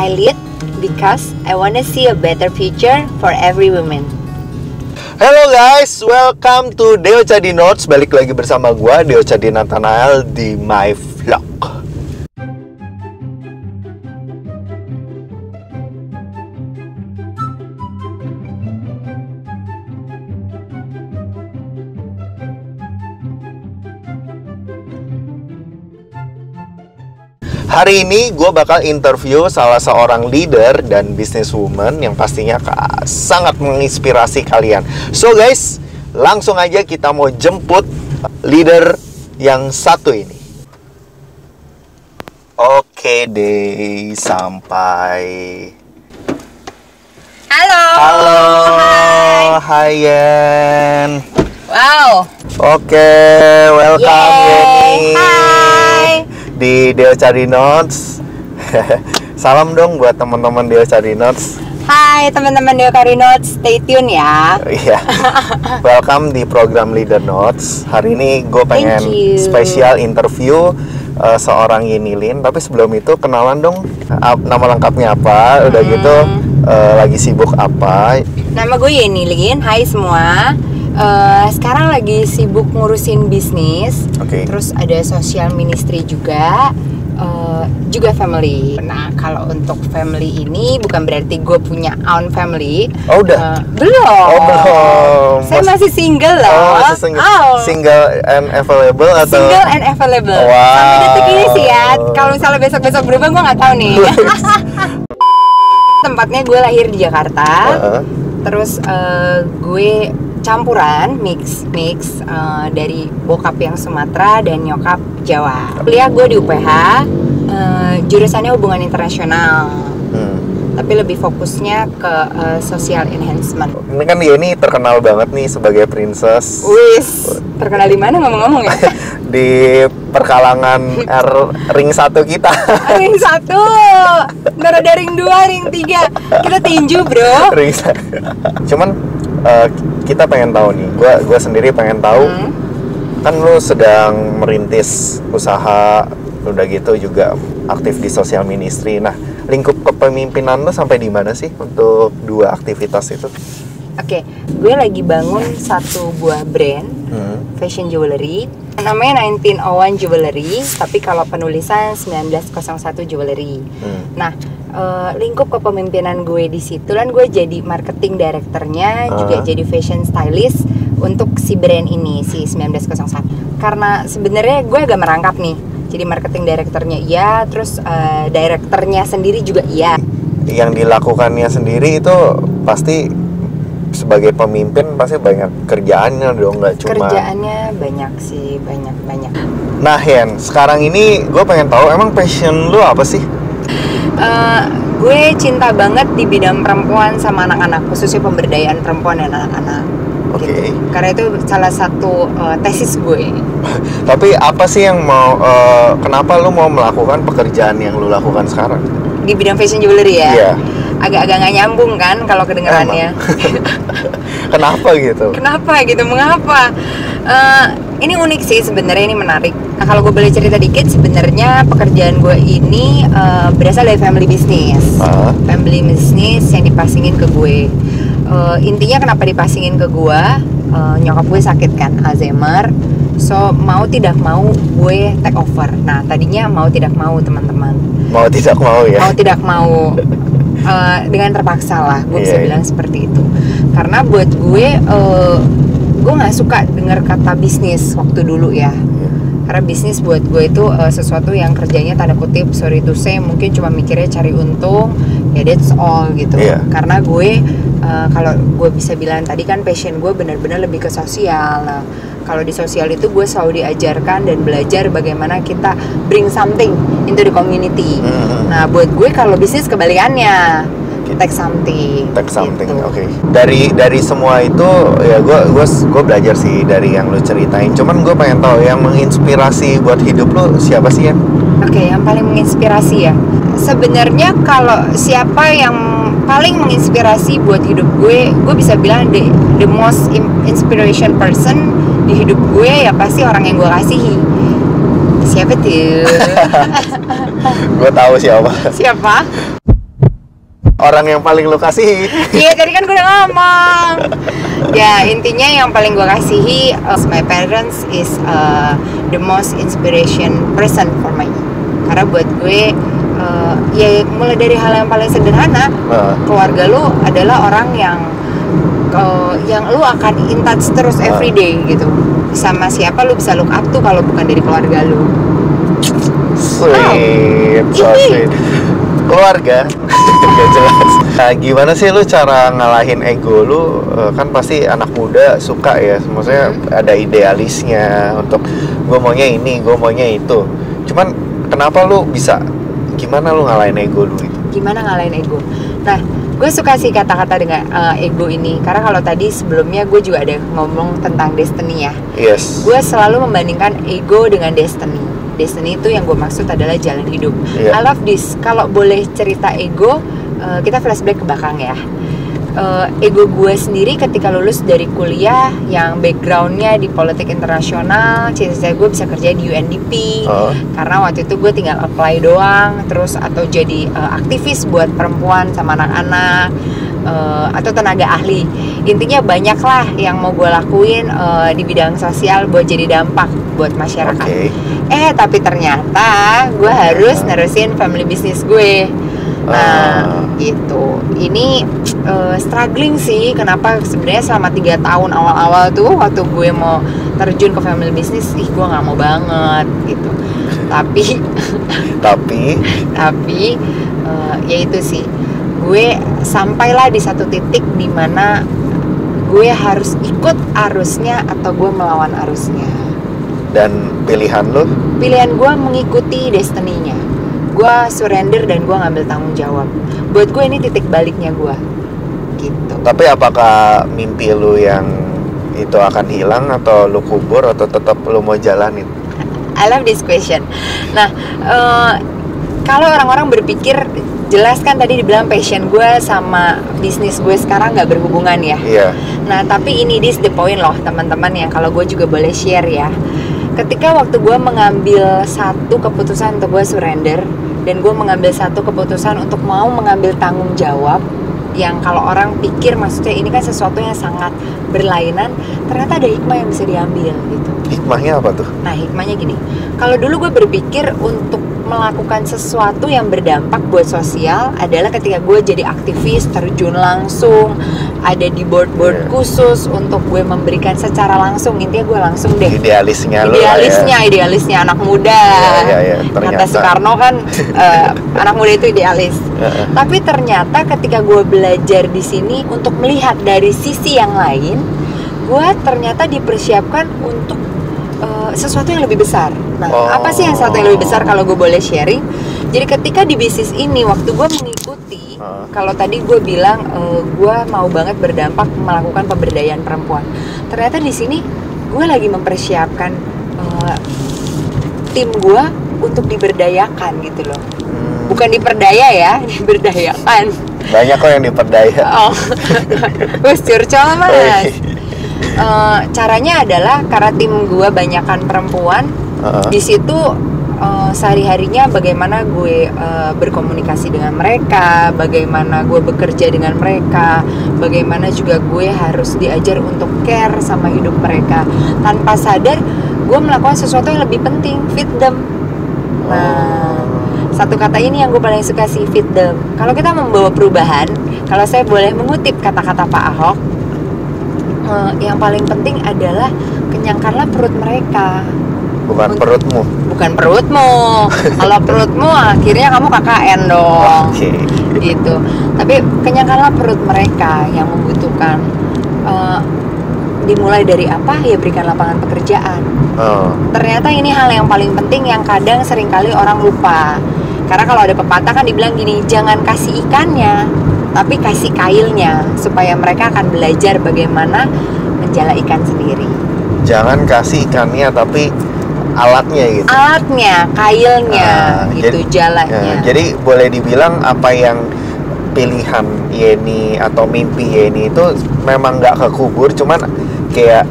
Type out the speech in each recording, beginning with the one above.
I lead because I want to see a better future for every woman. Hello guys, welcome to Deo Cadi Notes. Balik lagi bersama gua Deo Cadi Nathanael di My Vlog. Hari ini gue bakal interview salah seorang leader dan businesswoman yang pastinya sangat menginspirasi kalian. So guys, langsung aja kita mau jemput leader yang satu ini. Oke deh, sampai. Halo. Halo, Hai. hai Yen. Wow. Oke, welcome Yeni. Hai. Di Deo Cadi Notes. Salam dong buat teman-teman Deo Cadi Notes. Hai teman-teman Deo Cadi Notes, stay tune ya. Iya. Welcome di program Leader Notes. Hari ini gue pengen spesial interview seorang Yenilin. Tapi sebelum itu kenalan dong, nama lengkapnya apa? Udah gitu lagi sibuk apa? Nama gue Yenilin. Hai semua. Sekarang lagi sibuk ngurusin bisnis. Terus ada social ministry juga, juga family. Nah, kalau untuk family ini bukan berarti gue punya own family. Oh udah? Belum. Oh belum. Saya masih single loh. Oh masih single. Single and available atau? Single and available. Wow. Sampai detik ini sih ya. Kalau misalnya besok-besok berubah gue nggak tahu nih. Tempatnya gue lahir di Jakarta. Terus gue campuran mix dari bokap yang Sumatera dan nyokap Jawa. Kuliah gue di UPH, jurusannya hubungan internasional. Tapi lebih fokusnya ke social enhancement. Ini kan Yeni terkenal banget nih sebagai princess. Wis, terkenal di mana ngomong-ngomong ya? Di perkalangan ring 1 kita. Ring 1, ntar ada ring 2, ring 3. Kita tinju bro. Ring 1. Cuman kita pengen tahu nih, gue sendiri pengen tahu, kan lu sedang merintis usaha, udah gitu juga aktif di social ministry. Nah, lingkup kepemimpinan lu sampai di mana sih untuk dua aktivitas itu? Oke, gue lagi bangun satu buah brand fashion jewelry, namanya 1901 Jewelry, tapi kalau penulisan 1901 Jewelry. Nah, lingkup kepemimpinan gue di situ kan gue jadi marketing directornya, juga jadi fashion stylist untuk si brand ini, si 1901. Karena sebenarnya gue agak merangkap nih, jadi marketing directornya iya, terus directornya sendiri juga iya. Yang dilakukannya sendiri itu pasti sebagai pemimpin pasti banyak kerjaannya dong, nggak cuma. Kerjaannya banyak sih, banyak. Nah Hen, sekarang ini gue pengen tahu emang passion lu apa sih? Gue cinta banget di bidang perempuan sama anak-anak, khususnya pemberdayaan perempuan dan anak-anak. Gitu. Karena itu salah satu tesis gue. Tapi apa sih yang kenapa lu mau melakukan pekerjaan yang lu lakukan sekarang? Di bidang fashion jewelry ya? Iya. Agak-agak nggak nyambung kan kalau kedengarannya. Kenapa gitu? Mengapa? Ini unik sih sebenarnya, ini menarik. Nah, kalau gue boleh cerita dikit, sebenarnya pekerjaan gue ini berasal dari family business. Family business yang dipasingin ke gue. Intinya kenapa dipasingin ke gue? Nyokap gue sakit kan, Alzheimer. So mau tidak mau gue take over. Nah tadinya mau tidak mau teman-teman. Mau tidak mau ya? Mau tidak mau. Dengan terpaksa lah, gue bisa bilang seperti itu. Karena buat gue nggak suka dengar kata bisnis waktu dulu ya. Karena bisnis buat gue itu sesuatu yang kerjanya tanda kutip, sorry to say, mungkin cuma mikirnya cari untung, ya that's all gitu. Karena gue kalau gue bisa bilang tadi kan passion gue benar-benar lebih ke sosial. Nah, kalau di sosial itu gue selalu diajarkan dan belajar bagaimana kita bring something into the community. Nah buat gue kalau bisnis kebalikannya, take something. Gitu. Oke. Dari semua itu ya gue belajar sih dari yang lu ceritain. Cuman gue pengen tahu yang menginspirasi buat hidup lu siapa sih ya? Oke, yang paling menginspirasi ya. Sebenarnya kalau siapa yang paling menginspirasi buat hidup gue bisa bilang the most inspiration person di hidup gue ya pasti orang yang gue kasihi. Siapa tuh? Gue tahu siapa. Siapa? orang yang paling lo kasihi. Iya, tadi kan gue udah ngomong. Ya, intinya yang paling gue kasihi, my parents is the most inspiration person for me. Karena buat gue, ya mulai dari hal yang paling sederhana, keluarga lu adalah orang yang lu akan in touch terus every day gitu. Sama siapa lu bisa look up tuh kalau bukan dari keluarga lu. Sweet, so sweet. Keluarga gak jelas. Nah, gimana sih lu cara ngalahin ego lu? Kan pasti anak muda suka ya, maksudnya ada idealisnya untuk gue maunya ini, gue maunya itu. Cuman kenapa lu bisa? Gimana lu ngalahin ego lu itu? Gimana ngalahin ego? Nah, gue suka sih kata-kata dengan ego ini, karena kalau tadi sebelumnya gue juga ada ngomong tentang destiny ya. Yes. Gue selalu membandingkan ego dengan destiny. Destiny itu yang gue maksud adalah jalan hidup. I love this. Kalau boleh cerita ego, kita flashback ke belakang ya. Ego gue sendiri ketika lulus dari kuliah yang backgroundnya di politik internasional, cita-cita gue bisa kerja di UNDP. Karena waktu itu gue tinggal apply doang, terus atau jadi aktivis buat perempuan sama anak-anak, atau tenaga ahli. Intinya banyak lah yang mau gue lakuin di bidang sosial buat jadi dampak buat masyarakat. Tapi ternyata gue harus nerusin family business gue. Nah, gitu. Ini struggling sih. Kenapa sebenarnya selama 3 tahun awal-awal tuh waktu gue mau terjun ke family business, gue nggak mau banget gitu. Tapi ya itu sih. Gue sampailah di satu titik di mana gue harus ikut arusnya atau gue melawan arusnya. Dan pilihan lo? Pilihan gue mengikuti destiny-nya. Gue surrender dan gue ngambil tanggung jawab. Buat gue ini titik baliknya gue gitu. Tapi apakah mimpi lu yang itu akan hilang atau lu kubur atau tetap lu mau jalanin? I love this question. Nah, kalau orang-orang berpikir, jelas kan tadi dibilang passion gue sama bisnis gue sekarang gak berhubungan ya. Iya. Nah, tapi ini this the point loh teman-teman, yang kalau gue juga boleh share ya. Ketika waktu gue mengambil satu keputusan untuk gue surrender, dan gue mengambil satu keputusan untuk mau mengambil tanggung jawab, yang kalau orang pikir maksudnya ini kan sesuatu yang sangat berlainan, ternyata ada hikmah yang bisa diambil gitu. Hikmahnya apa tuh? Nah, hikmahnya gini, kalau dulu gue berpikir untuk melakukan sesuatu yang berdampak buat sosial adalah ketika gue jadi aktivis, terjun langsung, ada di board-board khusus untuk gue memberikan secara langsung. Intinya gue langsung deh. Idealisnya anak muda. Kata Soekarno kan anak muda itu idealis. Tapi ternyata ketika gue belajar di sini untuk melihat dari sisi yang lain, gue ternyata dipersiapkan untuk sesuatu yang lebih besar. Nah, apa sih yang sesuatu yang lebih besar kalau gue boleh sharing? Jadi ketika di bisnis ini, waktu gue mengikuti, kalau tadi gue bilang gue mau banget berdampak melakukan pemberdayaan perempuan. Ternyata di sini gue lagi mempersiapkan tim gue untuk diberdayakan gitu loh. Bukan diperdaya ya, diberdayakan. Banyak kok yang diperdaya. Wes curcol mas. Caranya adalah karena tim gue banyakan perempuan, di situ sehari-harinya bagaimana gue berkomunikasi dengan mereka, bagaimana gue bekerja dengan mereka, bagaimana juga gue harus diajar untuk care sama hidup mereka. Tanpa sadar gue melakukan sesuatu yang lebih penting, feed them. Nah, satu kata ini yang gue paling suka sih, feed them. Kalau kita membawa perubahan, kalau saya boleh mengutip kata-kata Pak Ahok, yang paling penting adalah kenyangkanlah perut mereka. Bukan perutmu. Kalau perutmu akhirnya kamu KKN dong. Gitu. Tapi kenyangkanlah perut mereka yang membutuhkan. Dimulai dari apa? Ya berikan lapangan pekerjaan. Ternyata ini hal yang paling penting yang kadang seringkali orang lupa. Karena kalau ada pepatah kan dibilang gini, jangan kasih ikannya, tapi kasih kailnya, supaya mereka akan belajar bagaimana menjala ikan sendiri. Jangan kasih ikannya, tapi alatnya gitu. Alatnya, kailnya, gitu, jalanya. Jadi boleh dibilang apa yang pilihan Yeni atau mimpi Yeni itu memang nggak kekubur, cuman kayak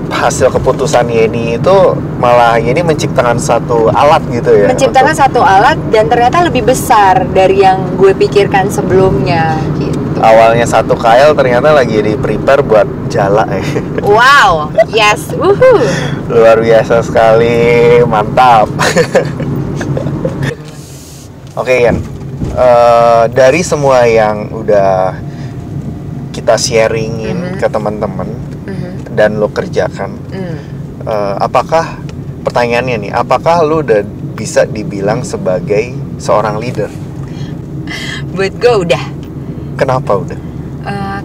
hasil keputusan Yeni itu malah Yeni menciptakan satu alat gitu ya? Menciptakan satu alat dan ternyata lebih besar dari yang gue pikirkan sebelumnya gitu. Awalnya satu KL ternyata lagi di prepare buat jala ya. Wow, yes, Luar biasa sekali, mantap. Oke Yan, dari semua yang udah kita sharingin ke teman-teman dan lo kerjakan, apakah pertanyaannya nih, apakah lo udah bisa dibilang sebagai seorang leader? Buat gue udah. Kenapa udah?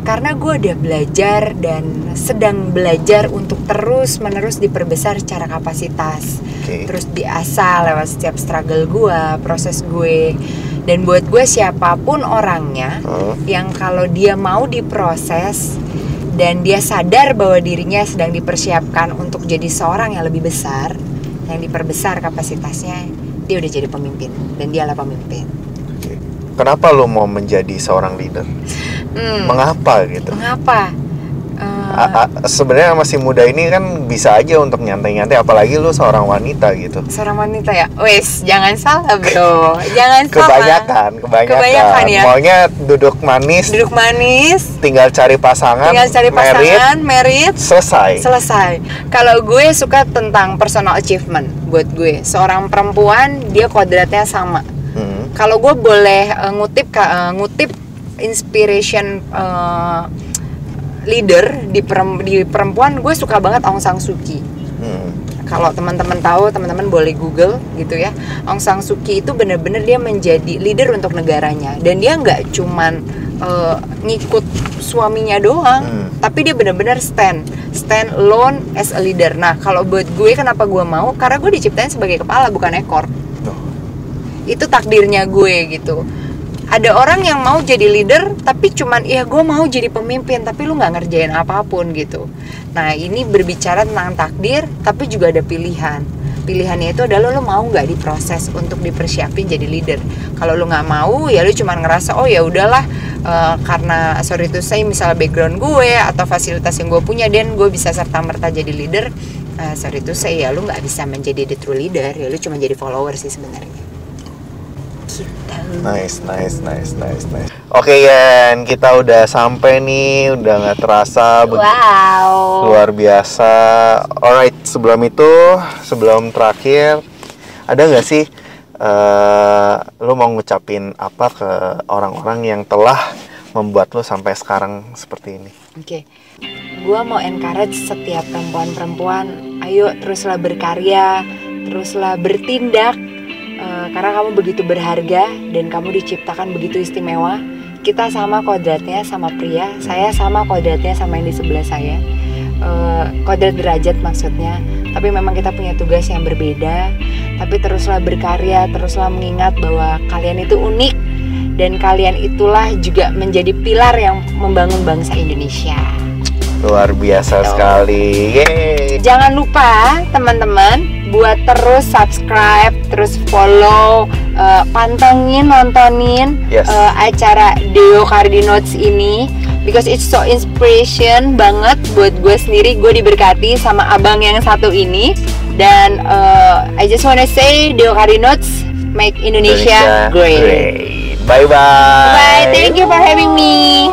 Karena gue udah belajar dan sedang belajar untuk terus-menerus diperbesar secara kapasitas. Terus diasah lewat setiap struggle gue, proses gue. Dan buat gue siapapun orangnya yang kalau dia mau diproses dan dia sadar bahwa dirinya sedang dipersiapkan untuk jadi seorang yang lebih besar, yang diperbesar kapasitasnya, dia udah jadi pemimpin dan dialah pemimpin. Kenapa lo mau menjadi seorang leader? Mengapa gitu? Mengapa? Sebenarnya masih muda ini kan bisa aja untuk nyantai-nyantai, apalagi lu seorang wanita gitu. Seorang wanita ya? Wes, jangan salah bro. Jangan Kebanyakan ya. Maunya duduk manis, tinggal cari pasangan, merit, selesai. Kalau gue suka tentang personal achievement. Buat gue, seorang perempuan dia kodratnya sama. Kalau gue boleh ngutip inspiration leader di perempuan, gue suka banget Aung San Suu Kyi. Kalau teman-teman tahu, teman-teman boleh Google gitu ya. Aung San Suu Kyi itu benar-benar dia menjadi leader untuk negaranya, dan dia nggak cuman ngikut suaminya doang, tapi dia benar-benar stand alone as a leader. Nah, kalau buat gue kenapa gue mau? Karena gue diciptain sebagai kepala bukan ekor. Itu takdirnya gue gitu. Ada orang yang mau jadi leader tapi cuman gue mau jadi pemimpin, tapi lu nggak ngerjain apapun gitu. Nah, ini berbicara tentang takdir, tapi juga ada pilihan. Pilihannya itu adalah lu mau nggak diproses untuk dipersiapin jadi leader. Kalau lu nggak mau, ya lu cuman ngerasa ya udahlah, karena sorry to say misalnya background gue atau fasilitas yang gue punya dan gue bisa serta merta jadi leader, sorry to say ya lu nggak bisa menjadi the true leader, ya lu cuma jadi follower sih sebenarnya. Nice. Oke Yan, kita udah sampai nih, udah nggak terasa. Wow. Luar biasa. Alright, sebelum terakhir, ada nggak sih lo mau ngucapin apa ke orang-orang yang telah membuat lo sampai sekarang seperti ini? Oke. Gua mau encourage setiap perempuan-perempuan, ayo teruslah berkarya, teruslah bertindak. Karena kamu begitu berharga dan kamu diciptakan begitu istimewa. Kita sama kodratnya sama pria, saya sama kodratnya sama yang di sebelah saya. Kodrat derajat maksudnya. Tapi memang kita punya tugas yang berbeda. Tapi teruslah berkarya, teruslah mengingat bahwa kalian itu unik, dan kalian itulah juga menjadi pilar yang membangun bangsa Indonesia. Luar biasa sekali. Yeay. Jangan lupa teman-teman buat terus subscribe, terus follow, pantengin, nontonin acara Deo Cardinotes ini, because it's so inspiration banget buat gue sendiri. Gue diberkati sama abang yang satu ini, dan I just wanna say Deo Cardinotes make Indonesia great. Bye bye. Bye. Thank you for having me.